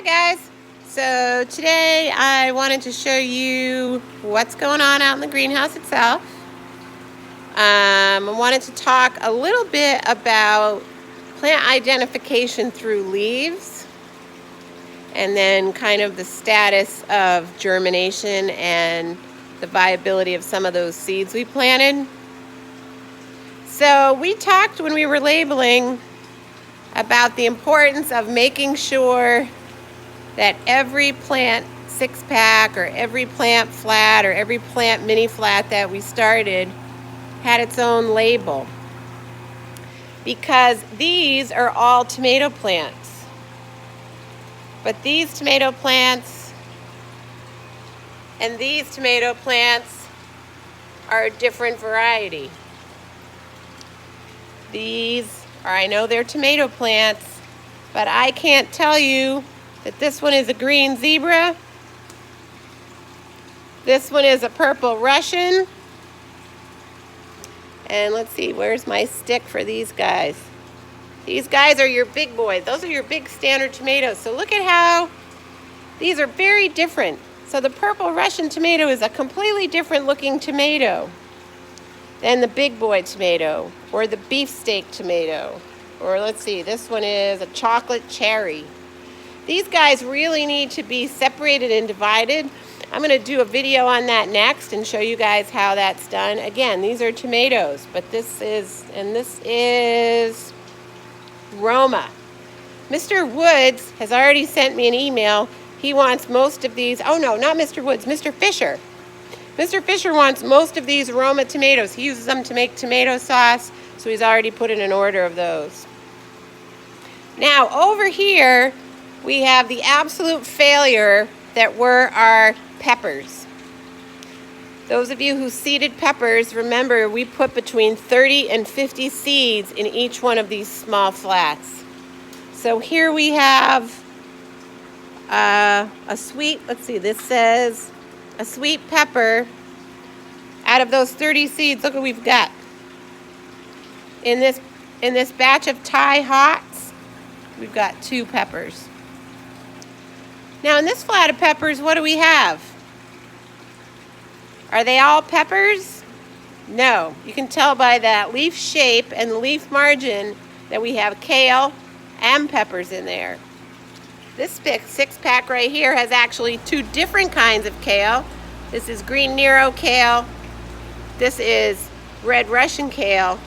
Guys, so today I wanted to show you what's going on out in the greenhouse itself. I wanted to talk a little bit about plant identification through leaves, and then kind of the status of germination and the viability of some of those seeds we planted. So we talked when we were labeling about the importance of making sure that every plant 6-pack or every plant flat or every plant mini flat that we started had its own label, because these are all tomato plants. But these tomato plants and these tomato plants are a different variety. These are, I know they're tomato plants, but I can't tell you that this one is a green zebra, this one is a purple Russian, and let's see, where's my stick for these guys? These guys are your big boys. Those are your big standard tomatoes. So look at how these are very different. So the purple Russian tomato is a completely different looking tomato than the big boy tomato or the beefsteak tomato. Or let's see, this one is a chocolate cherry. These guys really need to be separated and divided. I'm going to do a video on that next and show you guys how that's done. Again, these are tomatoes, but this is Roma. Mr. Woods has already sent me an email. He wants most of these. Oh no, not Mr. Woods, Mr. Fisher. Mr. Fisher wants most of these Roma tomatoes. He uses them to make tomato sauce, so he's already put in an order of those. Now, over here, we have the absolute failure that were our peppers. Those of you who seeded peppers, remember we put between 30 and 50 seeds in each one of these small flats. So here we have a sweet, let's see, this says a sweet pepper. Out of those 30 seeds, look what we've got. In this batch of Thai Hots, we've got 2 peppers. Now in this flat of peppers, what do we have? Are they all peppers? No. You can tell by that leaf shape and the leaf margin that we have kale and peppers in there. This 6-pack right here has actually 2 different kinds of kale. This is green Nero kale. This is red Russian kale.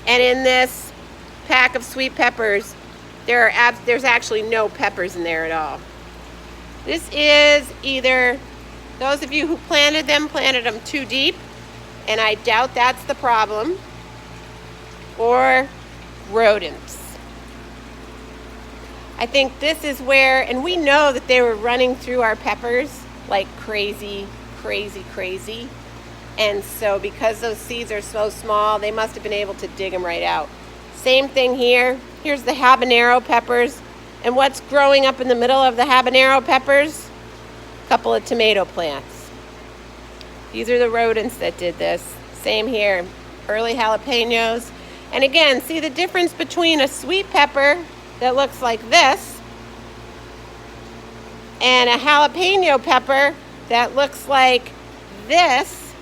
And in this pack of sweet peppers, there's actually no peppers in there at all. This is either, those of you who planted them too deep, and I doubt that's the problem, or rodents. I think this is where, and we know that they were running through our peppers like crazy. And so because those seeds are so small, they must have been able to dig them right out. Same thing here. Here's the habanero peppers. And what's growing up in the middle of the habanero peppers? A couple of tomato plants. These are the rodents that did this. Same here, early jalapenos. And again, see the difference between a sweet pepper that looks like this and a jalapeno pepper that looks like this.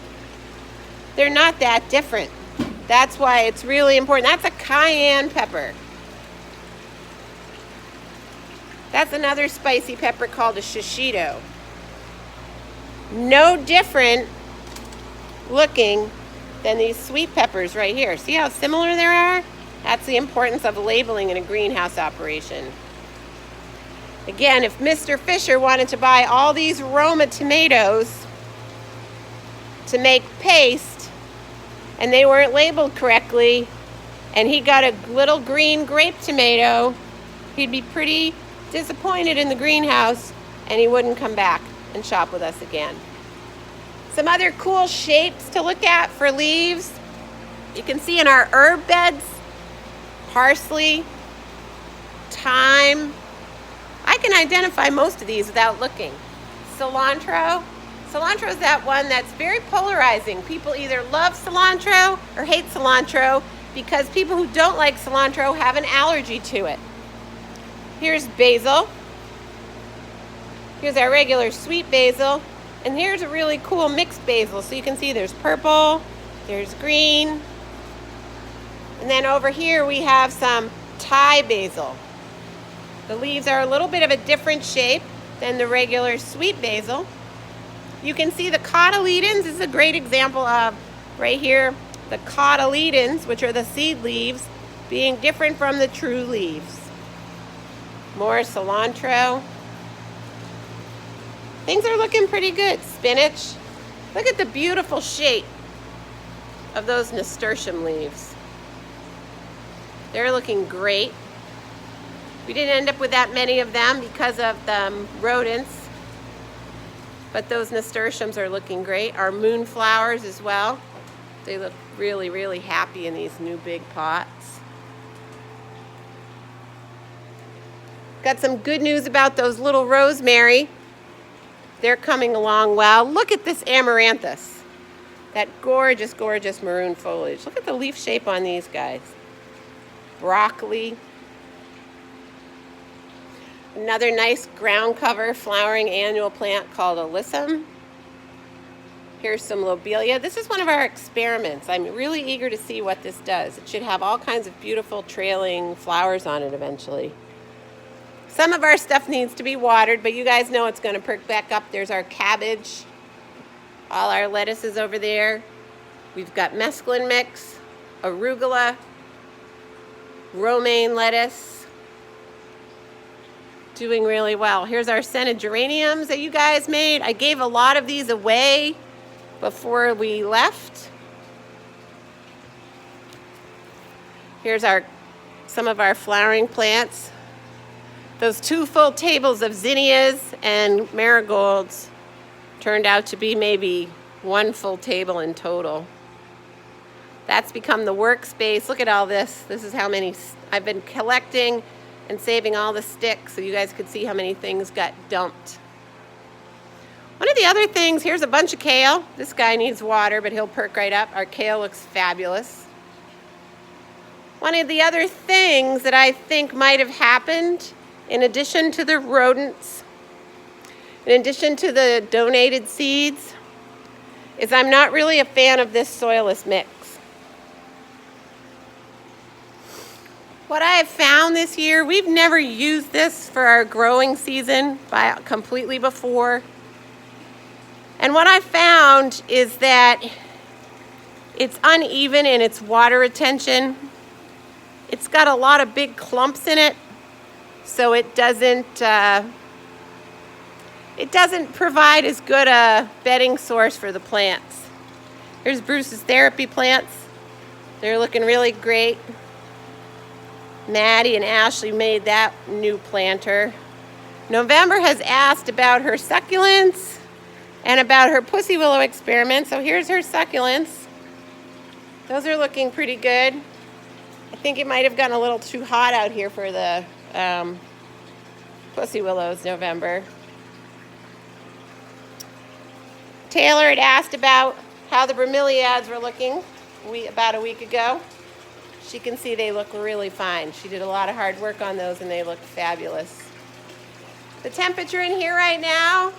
They're not that different. That's why it's really important. That's a cayenne pepper. That's another spicy pepper called a shishito. No different looking than these sweet peppers right here. See how similar they are? That's the importance of labeling in a greenhouse operation. Again, if Mr. Fisher wanted to buy all these Roma tomatoes to make paste and they weren't labeled correctly, and he got a little green grape tomato, he'd be pretty disappointed in the greenhouse, and he wouldn't come back and shop with us again. Some other cool shapes to look at for leaves. You can see in our herb beds, parsley, thyme. I can identify most of these without looking. Cilantro. Cilantro is that one that's very polarizing. People either love cilantro or hate cilantro because people who don't like cilantro have an allergy to it. Here's basil. Here's our regular sweet basil. And here's a really cool mixed basil. So you can see there's purple, there's green. And then over here we have some Thai basil. The leaves are a little bit of a different shape than the regular sweet basil. You can see the cotyledons. This is a great example of, right here, the cotyledons, which are the seed leaves, being different from the true leaves. More cilantro. Things are looking pretty good. Spinach. Look at the beautiful shape of those nasturtium leaves. They're looking great. We didn't end up with that many of them because of the rodents, but those nasturtiums are looking great. Our moonflowers as well. They look really, really happy in these new big pots. Got some good news about those little rosemary. They're coming along well. Look at this amaranthus. That gorgeous, gorgeous maroon foliage. Look at the leaf shape on these guys. Broccoli. Another nice ground cover flowering annual plant called alyssum. Here's some lobelia. This is one of our experiments. I'm really eager to see what this does. It should have all kinds of beautiful trailing flowers on it eventually. Some of our stuff needs to be watered, but you guys know it's going to perk back up. There's our cabbage, all our lettuces over there. We've got mesclun mix, arugula, romaine lettuce. Doing really well. Here's our scented geraniums that you guys made. I gave a lot of these away before we left. Here's some of our flowering plants. Those 2 full tables of zinnias and marigolds turned out to be maybe 1 full table in total. That's become the workspace. Look at all this. This is how many I've been collecting and saving all the sticks so you guys could see how many things got dumped. One of the other things, here's a bunch of kale. This guy needs water, but he'll perk right up. Our kale looks fabulous. One of the other things that I think might have happened, in addition to the rodents, in addition to the donated seeds, is I'm not really a fan of this soilless mix. What I have found this year, we've never used this for our growing season completely before. And what I found is that it's uneven in its water retention. It's got a lot of big clumps in it, so it doesn't provide as good a bedding source for the plants. Here's Bruce's therapy plants. They're looking really great. Maddie and Ashley made that new planter. November has asked about her succulents and about her pussy willow experiment. So here's her succulents. Those are looking pretty good. I think it might have gotten a little too hot out here for the pussy willows, November. Taylor had asked about how the bromeliads were looking about a week ago. She can see they look really fine. She did a lot of hard work on those and they look fabulous. The temperature in here right now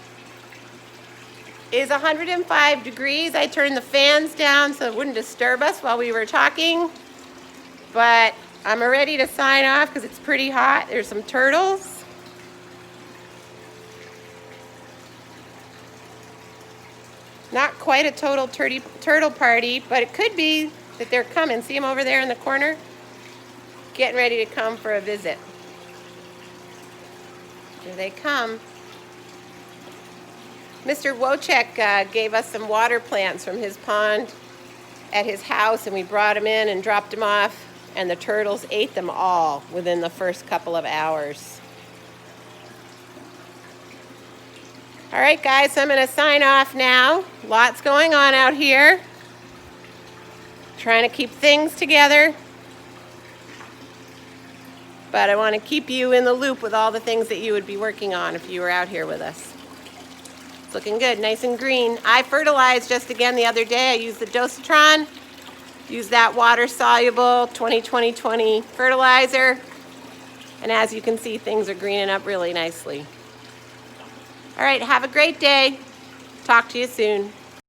is 105 degrees. I turned the fans down so it wouldn't disturb us while we were talking. But I'm ready to sign off because it's pretty hot. There's some turtles. Not quite a total turtle party, but it could be that they're coming. See them over there in the corner? Getting ready to come for a visit. Here they come. Mr. Wojcik gave us some water plants from his pond at his house, and we brought them in and dropped them off, and the turtles ate them all within the first couple of hours. All right, guys, so I'm going to sign off now. Lots going on out here. Trying to keep things together. But I want to keep you in the loop with all the things that you would be working on if you were out here with us. It's looking good, nice and green. I fertilized just again the other day. I used the Dosatron. Used that water-soluble 20-20-20 fertilizer. And as you can see, things are greening up really nicely. All right, have a great day. Talk to you soon.